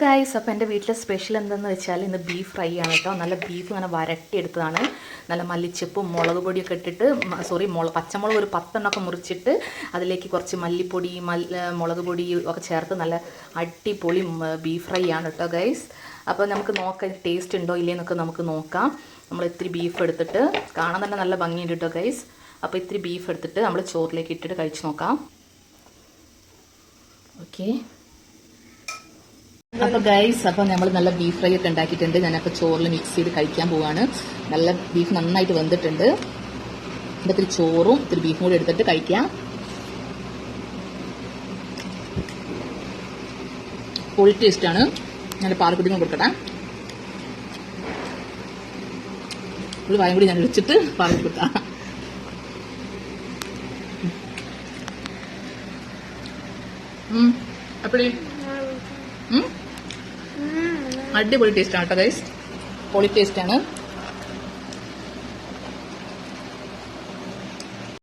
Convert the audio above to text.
Guys, അപ്പോൾ എൻ്റെ വീട്ടിലെ സ്പെഷ്യൽ എന്തെന്ന് വെച്ചാൽ ഇന്ന് ബീഫ് ഫ്രൈ ആണ് കേട്ടോ. നല്ല ബീഫ് ഇങ്ങനെ വരട്ടിയെടുത്തതാണ്. നല്ല മല്ലിച്ചപ്പും മുളക് പൊടിയൊക്കെ ഇട്ടിട്ട് പച്ചമുളക് ഒരു 10 എണ്ണമൊക്കെ മുറിച്ചിട്ട് അതിലേക്ക് കുറച്ച് മല്ലിപ്പൊടി മുളക് പൊടി ഒക്കെ ചേർത്ത് നല്ല അടിപൊളി ബീഫ് ഫ്രൈ ആണ് കേട്ടോ ഗൈസ്. അപ്പോൾ നമുക്ക് നോക്കാം ടേസ്റ്റ് ഉണ്ടോ ഇല്ലേന്നൊക്കെ നമുക്ക് നോക്കാം. നമ്മൾ ഇത്തിരി ബീഫ് എടുത്തിട്ട് കാണാൻ തന്നെ നല്ല ഭംഗിയുണ്ട് കേട്ടോ ഗൈസ്. അപ്പോൾ ഇത്തിരി ബീഫ് എടുത്തിട്ട് നമ്മൾ ചോറിലേക്ക് ഇട്ടിട്ട് കഴിച്ച് നോക്കാം. ഓക്കെ, അപ്പോൾ ഗൈസ്, അപ്പോൾ നമ്മൾ നല്ല ബീഫ് ഫ്രൈ ഒക്കെ ഉണ്ടാക്കിയിട്ടുണ്ട്. ഞാനപ്പോൾ ചോറിൽ മിക്സ് ചെയ്ത് കഴിക്കാൻ പോവാണ്. നല്ല ബീഫ് നന്നായിട്ട് വെന്തിട്ടുണ്ട്. അപ്പോൾ ഇത്തിരി ചോറും ഇത്തിരി ബീഫും കൂടി എടുത്തിട്ട് കഴിക്കാം. പൊളി ടേസ്റ്റാണ്. ഞാൻ പാറക്കുടിന്ന് കൊടുക്കട്ടെ. ഒരു വായും കൂടി ഞാൻ ഇടിച്ചിട്ട് പാറ കൊടുക്കാം. അപ്പഴേ അടിപൊളി ടേസ്റ്റാണ് കേട്ടോ ഗൈസ്. പൊളി ടേസ്റ്റാണ്.